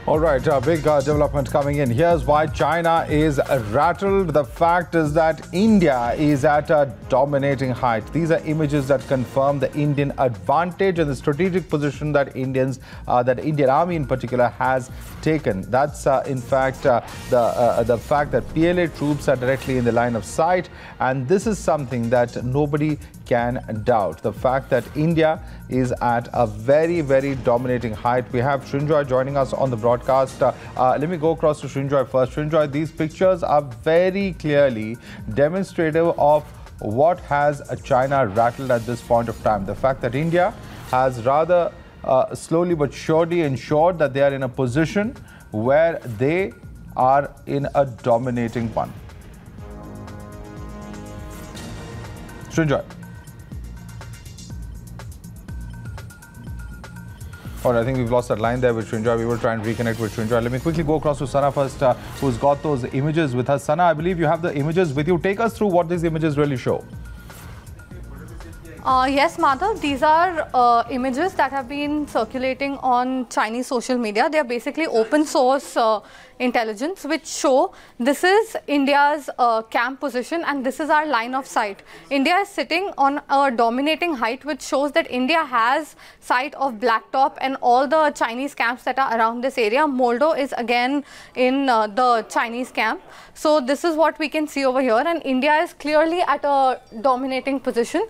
All right, big development coming in. Here's why China is rattled. The fact is that India is at a dominating height. These are images that confirm the Indian advantage and the strategic position that that Indian Army in particular has taken. That's in fact the fact that PLA troops are directly in the line of sight, and this is something that nobody can doubt. The fact that India is at a very, very dominating height. We have Srinjoy joining us on the broadcast. Let me go across to Srinjoy first. Srinjoy, these pictures are very clearly demonstrative of what has China rattled at this point of time. The fact that India has rather slowly but surely ensured that they are in a position where they are in a dominating one. Srinjoy. All right, I think we've lost that line there with Srinjoy. We will try and reconnect with Srinjoy. Let me quickly go across to Sana first, who's got those images with us. Sana, I believe you have the images with you. Take us through what these images really show. Yes, Madhav, these are images that have been circulating on Chinese social media. They are basically open source intelligence which show this is India's camp position and this is our line of sight. India is sitting on a dominating height which shows that India has sight of Blacktop and all the Chinese camps that are around this area. Moldo is again in the Chinese camp. So this is what we can see over here, and India is clearly at a dominating position.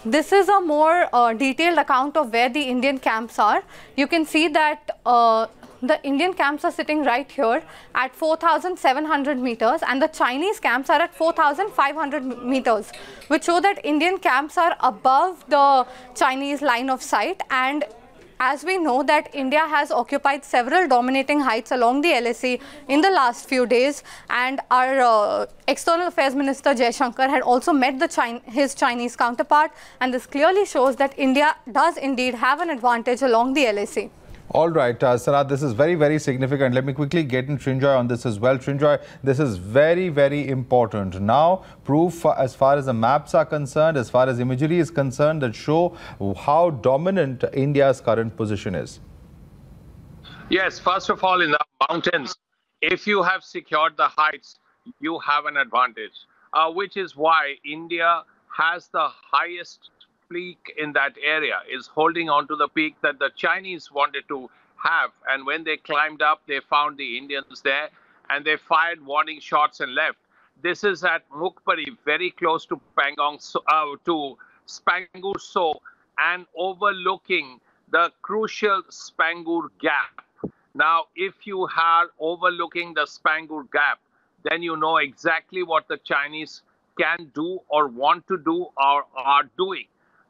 This is a more detailed account of where the Indian camps are. You can see that the Indian camps are sitting right here at 4,700 meters and the Chinese camps are at 4,500 meters, which show that Indian camps are above the Chinese line of sight. And as we know that India has occupied several dominating heights along the LAC in the last few days, and our External Affairs Minister Jaishankar had also met his Chinese counterpart, and this clearly shows that India does indeed have an advantage along the LAC. All right, Sarah, this is very, very significant. Let me quickly get in Srinjoy on this as well. Srinjoy, this is very, very important. Now, proof as far as the maps are concerned, as far as imagery is concerned, that show how dominant India's current position is. Yes, first of all, in the mountains, if you have secured the heights, you have an advantage, which is why India has the highest peak in that area, is holding on to the peak that the Chinese wanted to have. And when they climbed up, they found the Indians there and they fired warning shots and left. This is at Mukpari, very close to to Pangur and overlooking the crucial Pangur Gap. Now, if you are overlooking the Pangur Gap, then you know exactly what the Chinese can do or want to do or are doing.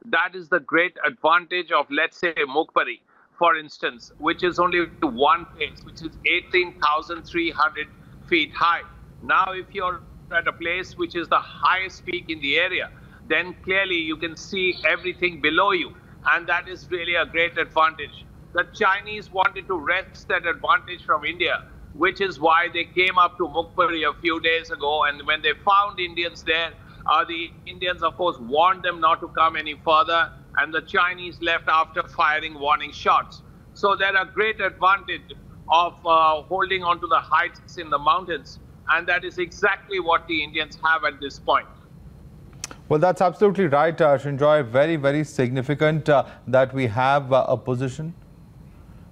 That is the great advantage of, let's say, Mukpari, for instance, which is only one place, which is 18,300 feet high. Now, if you're at a place which is the highest peak in the area, then clearly you can see everything below you. And that is really a great advantage. The Chinese wanted to wrest that advantage from India, which is why they came up to Mukpari a few days ago. And when they found Indians there, the Indians, of course, warned them not to come any further, and the Chinese left after firing warning shots. So they're a great advantage of holding on to the heights in the mountains, and that is exactly what the Indians have at this point. Well, that's absolutely right, Srinjoy. Very, very significant that we have a position.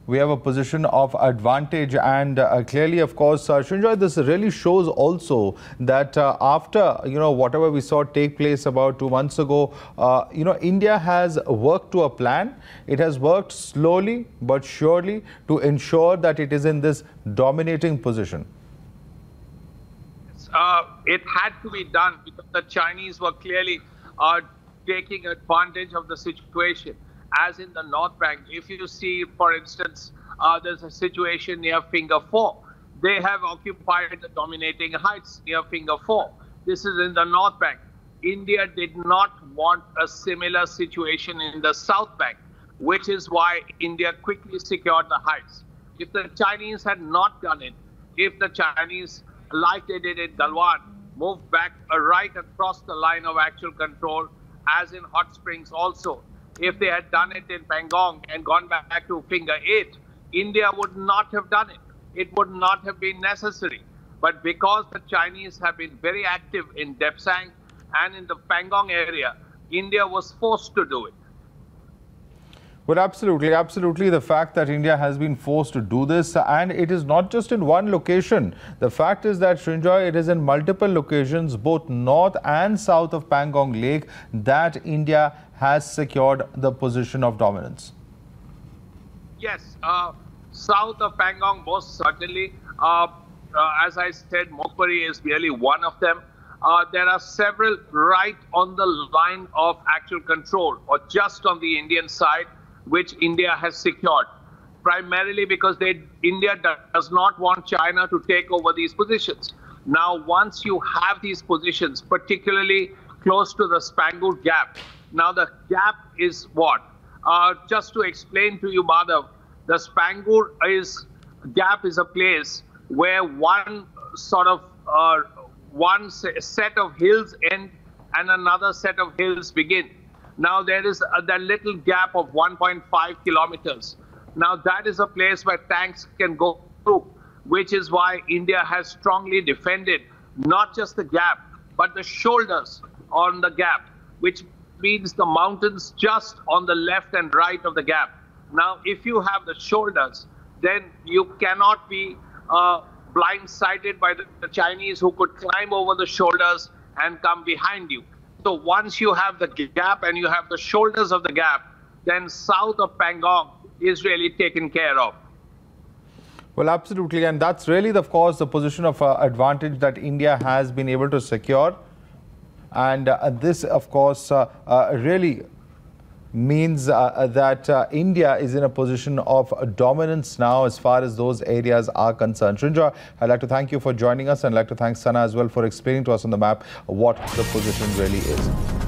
We have a position of advantage, and clearly, of course, Srinjoy, this really shows also that after, whatever we saw take place about 2 months ago, India has worked to a plan. It has worked slowly but surely to ensure that it is in this dominating position. It had to be done because the Chinese were clearly taking advantage of the situation. As in the North Bank, if you see, for instance, there's a situation near Finger 4. They have occupied the dominating heights near Finger 4. This is in the North Bank. India did not want a similar situation in the South Bank, which is why India quickly secured the heights. If the Chinese had not done it, if the Chinese, like they did at Galwan, moved back right across the line of actual control, as in Hot Springs also, if they had done it in Pangong and gone back to Finger 8, India would not have done it. it would not have been necessary. But because the Chinese have been very active in Depsang and in the Pangong area, India was forced to do it. Well, absolutely, absolutely. The fact that India has been forced to do this, and it is not just in one location. The fact is that, Srinjoy, it is in multiple locations, both north and south of Pangong Lake, that India has secured the position of dominance. Yes, south of Pangong, most certainly. As I said, Mokpuri is merely one of them. There are several right on the line of actual control, or just on the Indian side, which India has secured, primarily because India does not want China to take over these positions. Now, once you have these positions, particularly close to the Pangur Gap, now the gap is what? Just to explain to you, Madhav, the Pangur Gap is a place where one set of hills end and another set of hills begin. Now there is that little gap of 1.5 kilometers. Now that is a place where tanks can go through, which is why India has strongly defended not just the gap, but the shoulders on the gap, which means the mountains just on the left and right of the gap. Now, if you have the shoulders, then you cannot be blindsided by the Chinese, who could climb over the shoulders and come behind you. So once you have the gap and you have the shoulders of the gap, then south of Pangong is really taken care of. Well, absolutely. And that's really, of course, the position of advantage that India has been able to secure. And this, of course, really means that India is in a position of dominance now as far as those areas are concerned. Srinjoy, I'd like to thank you for joining us, and I'd like to thank Sana as well for explaining to us on the map what the position really is.